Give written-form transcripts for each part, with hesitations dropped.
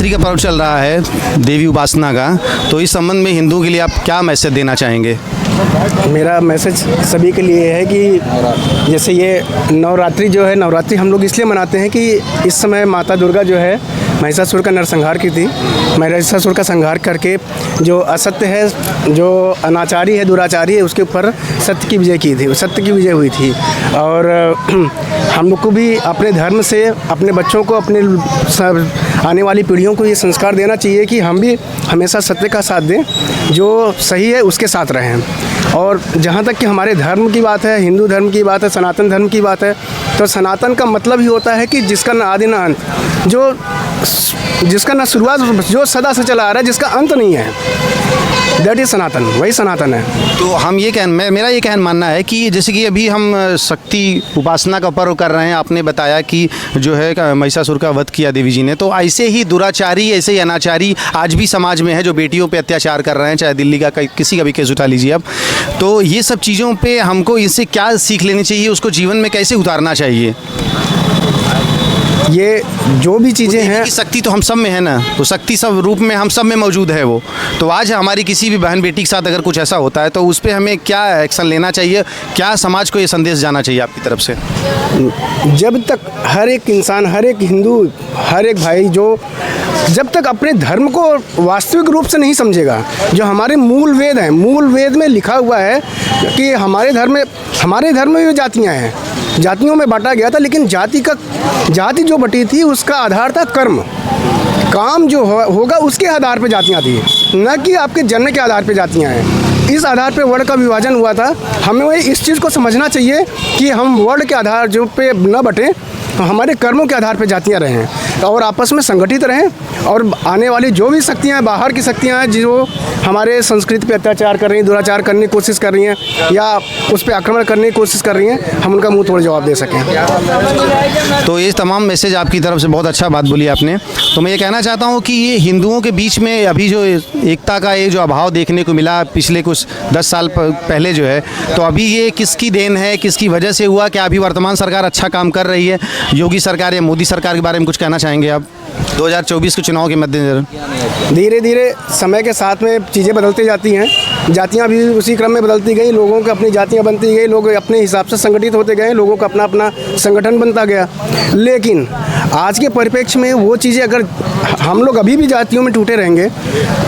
नवरात्रि का पर्व चल रहा है, देवी उपासना का, तो इस संबंध में हिंदुओं के लिए आप क्या मैसेज देना चाहेंगे? मेरा मैसेज सभी के लिए है कि जैसे ये नवरात्रि जो है, नवरात्रि हम लोग इसलिए मनाते हैं कि इस समय माता दुर्गा जो है महिषासुर का नरसंहार की थी। महिषासुर का संहार करके जो असत्य है, जो अनाचारी है, दुराचारी है, उसके ऊपर सत्य की विजय की थी, सत्य की विजय हुई थी। और हम लोग को भी अपने धर्म से अपने बच्चों को, अपने आने वाली पीढ़ियों को ये संस्कार देना चाहिए कि हम भी हमेशा सत्य का साथ दें, जो सही है उसके साथ रहें। और जहाँ तक कि हमारे धर्म की बात है, हिंदू धर्म की बात है, सनातन धर्म की बात है, तो सनातन का मतलब ही होता है कि जिसका न आदि न अंत, जिसका न शुरुआत, जो सदा से चला आ रहा है, जिसका अंत नहीं है, दैट इज सनातन, वही सनातन है। तो हम ये मेरा ये कहना मानना है कि जैसे कि अभी हम शक्ति उपासना का पर्व कर रहे हैं, आपने बताया कि जो है महिषासुर का वध किया देवी जी ने, तो ऐसे ही दुराचारी, ऐसे ही अनाचारी आज भी समाज में है जो बेटियों पे अत्याचार कर रहे हैं, चाहे दिल्ली का किसी का भी केस उठा लीजिए आप। तो ये सब चीज़ों पे हमको इससे क्या सीख लेनी चाहिए, उसको जीवन में कैसे उतारना चाहिए? ये जो भी चीज़ें हैं, शक्ति तो हम सब में है ना, तो शक्ति सब रूप में हम सब में मौजूद है वो। तो आज हमारी किसी भी बहन बेटी के साथ अगर कुछ ऐसा होता है तो उस पर हमें क्या एक्शन लेना चाहिए, क्या समाज को ये संदेश जाना चाहिए आपकी तरफ से? जब तक हर एक इंसान, हर एक हिंदू, हर एक भाई जो जब तक अपने धर्म को वास्तविक रूप से नहीं समझेगा, जो हमारे मूल वेद हैं, मूल वेद में लिखा हुआ है कि हमारे धर्म में भी जातियाँ हैं, जातियों में बांटा गया था, लेकिन जाति जो बटी थी उसका आधार था कर्म। काम जो होगा उसके आधार पे जातियाँ थी, न कि आपके जन्म के आधार पे जातियाँ हैं। इस आधार पे वर्ड का विभाजन हुआ था। हमें इस चीज़ को समझना चाहिए कि हम वर्ड के आधार जो पे न बटें, हमारे कर्मों के आधार पे जातियाँ रहें और आपस में संगठित रहें। और आने वाली जो भी शक्तियाँ हैं, बाहर की शक्तियाँ हैं जो हमारे संस्कृति पे अत्याचार कर रही हैं, दुराचार करने की कोशिश कर रही हैं या उस पर आक्रमण करने की कोशिश कर रही हैं, हम उनका मुंह तोड़ जवाब दे सकें। तो ये तमाम मैसेज आपकी तरफ से बहुत अच्छा बात बोली आपने। तो मैं ये कहना चाहता हूँ कि ये हिंदुओं के बीच में अभी जो एकता का ये जो अभाव देखने को मिला पिछले कुछ 10 साल पहले जो है, तो अभी ये किसकी देन है, किसकी वजह से हुआ? क्या अभी वर्तमान सरकार अच्छा काम कर रही है, योगी सरकार या मोदी सरकार के बारे में कुछ कहना चाहेंगे आप 2024 के चुनाव के मद्देनजर? धीरे धीरे समय के साथ में चीज़ें बदलती जाती हैं, जातियाँ भी उसी क्रम में बदलती गई, लोगों की अपनी जातियाँ बनती गई, लोग अपने हिसाब से संगठित होते गए, लोगों का अपना अपना संगठन बनता गया। लेकिन आज के परिप्रेक्ष्य में वो चीज़ें अगर हम लोग अभी भी जातियों में टूटे रहेंगे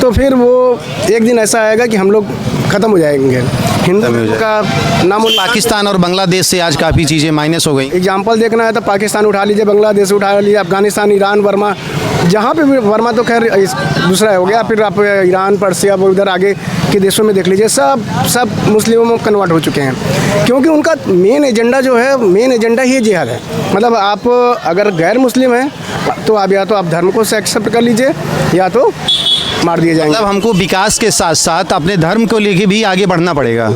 तो फिर वो एक दिन ऐसा आएगा कि हम लोग ख़त्म हो जाएंगे। हिंदू का नाम पाकिस्तान और बांग्लादेश से आज काफ़ी चीज़ें माइनस हो गई। एग्जाम्पल देखना है तो पाकिस्तान उठा लीजिए, बांग्लादेश उठा लीजिए, अफगानिस्तान, ईरान, वर्मा, जहाँ पे भी वर्मा तो खैर दूसरा हो गया, फिर आप ईरान, पर्सिया, उधर आगे के देशों में देख लीजिए, सब मुस्लिमों में कन्वर्ट हो चुके हैं। क्योंकि उनका मेन एजेंडा जो है, मेन एजेंडा ही जिहाद है। मतलब आप अगर गैर मुस्लिम हैं तो आप या तो आप धर्म को से एक्सेप्ट कर लीजिए या तो मार दिए जाएंगे। मतलब हमको विकास के साथ साथ अपने धर्म को लेके भी आगे बढ़ना पड़ेगा।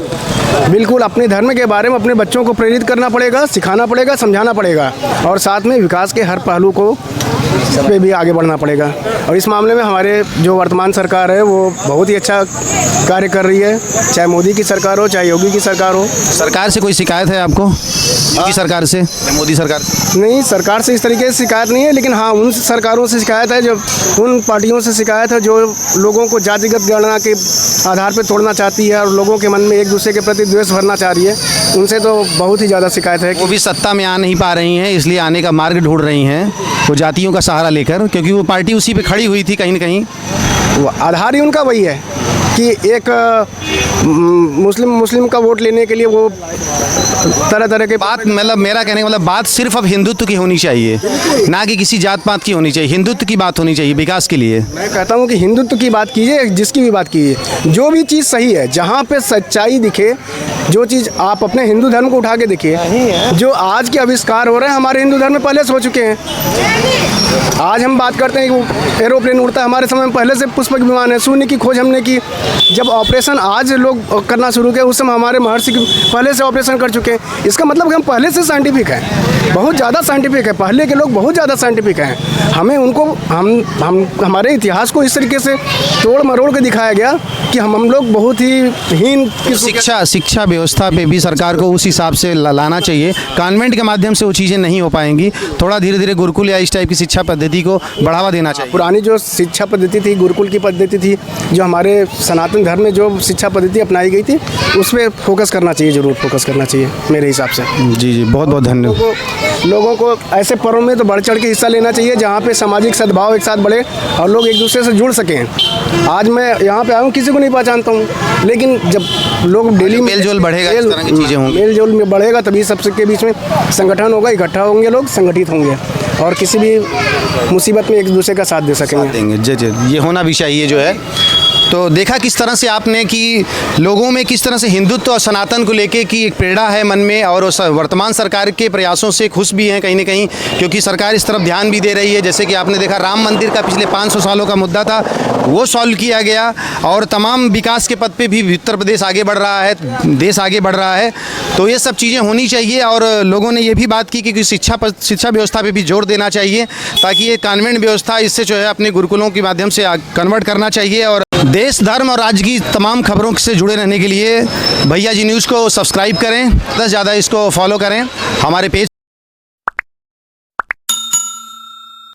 बिल्कुल, अपने धर्म के बारे में अपने बच्चों को प्रेरित करना पड़ेगा, सिखाना पड़ेगा, समझाना पड़ेगा और साथ में विकास के हर पहलू को पे भी आगे बढ़ना पड़ेगा। और इस मामले में हमारे जो वर्तमान सरकार है वो बहुत ही अच्छा कार्य कर रही है, चाहे मोदी की सरकार हो, चाहे योगी की सरकार हो। सरकार से कोई शिकायत है आपको? योगी सरकार से, मोदी सरकार से? नहीं, सरकार से इस तरीके से शिकायत नहीं है, लेकिन हाँ उन सरकारों से शिकायत है, जो उन पार्टियों से शिकायत है जो लोगों को जातिगत गणना के आधार पर तोड़ना चाहती है और लोगों के मन में एक दूसरे के प्रति द्वेष भरना चाह रही है। उनसे तो बहुत ही ज़्यादा शिकायत है। वो भी सत्ता में आ नहीं पा रही हैं, इसलिए आने का मार्ग ढूंढ रही हैं वो जातियों का सहारा लेकर, क्योंकि वो पार्टी उसी पे खड़ी हुई थी कहीं ना कहीं। वो आधार ही उनका वही है कि एक मुस्लिम का वोट लेने के लिए वो तरह तरह के बात, मतलब मेरा कहने का मतलब बात सिर्फ अब हिंदुत्व की होनी चाहिए, ना कि किसी जात पात की होनी चाहिए। हिंदुत्व की बात होनी चाहिए विकास के लिए। मैं कहता हूँ कि हिंदुत्व की बात कीजिए, जिसकी भी बात कीजिए, जो भी चीज़ सही है, जहाँ पे सच्चाई दिखे, जो चीज़ आप अपने हिंदू धर्म को उठा के देखिए, जो आज के आविष्कार हो रहे हैं हमारे हिंदू धर्म में पहले से हो चुके हैं। आज हम बात करते हैं कि एरोप्लेन उड़ता है, हमारे समय में पहले से पुष्पक विमान है, शून्य की खोज हमने की, जब ऑपरेशन आज लोग करना शुरू किया, उस समय हमारे महर्षि पहले से ऑपरेशन कर चुके हैं। इसका मतलब कि हम पहले से साइंटिफिक हैं, बहुत ज़्यादा साइंटिफिक है। पहले के लोग बहुत ज़्यादा साइंटिफिक हैं। हमें उनको हम हमारे इतिहास को इस तरीके से तोड़ मरोड़ के दिखाया गया कि हम लोग बहुत ही हीन किस्म के। शिक्षा व्यवस्था पे भी सरकार को उस हिसाब से लाना चाहिए। कॉन्वेंट के माध्यम से वो चीज़ें नहीं हो पाएंगी, थोड़ा धीरे धीरे गुरुकुल या इस टाइप की शिक्षा पद्धति को बढ़ावा देना चाहिए। पुरानी जो शिक्षा पद्धति थी, गुरुकुल की पद्धति थी, जो हमारे सनातन धर्म में जो शिक्षा पद्धति अपनाई गई थी, उस पर फोकस करना चाहिए, ज़रूर फोकस करना चाहिए मेरे हिसाब से। जी जी, बहुत बहुत धन्यवाद। लोगों को ऐसे पर्व में तो बढ़ चढ़ के हिस्सा लेना चाहिए जहाँ पे सामाजिक सद्भाव एक साथ बढ़े और लोग एक दूसरे से जुड़ सकें। आज मैं यहाँ पे आया हूँ, किसी को नहीं पहचानता हूँ, लेकिन जब लोग डेली मेल जोल बढ़ेगा, इस तरह की चीज़ें होंगी, मेल जोल में बढ़ेगा, तभी सबके बीच में संगठन होगा, इकट्ठा होंगे लोग, संगठित होंगे और किसी भी मुसीबत में एक दूसरे का साथ दे सकेंगे। देंगे जी जी, ये होना भी चाहिए जो है। तो देखा किस तरह से आपने कि लोगों में किस तरह से हिंदुत्व और सनातन को लेके की एक प्रेरणा है मन में, और वर्तमान सरकार के प्रयासों से खुश भी हैं कहीं ना कहीं, क्योंकि सरकार इस तरफ ध्यान भी दे रही है। जैसे कि आपने देखा राम मंदिर का पिछले 500 सालों का मुद्दा था, वो सॉल्व किया गया, और तमाम विकास के पद पे भी उत्तर प्रदेश आगे बढ़ रहा है, देश आगे बढ़ रहा है। तो ये सब चीज़ें होनी चाहिए। और लोगों ने ये भी बात की कि शिक्षा व्यवस्था पे भी जोर देना चाहिए, ताकि ये कॉन्वेंट व्यवस्था इससे जो है अपने गुरुकुलों के माध्यम से कन्वर्ट करना चाहिए। और देश, धर्म और राज्य की तमाम खबरों से जुड़े रहने के लिए भैया जी न्यूज़ को सब्सक्राइब करें, ज़्यादा से ज़्यादा इसको फॉलो करें, हमारे पेज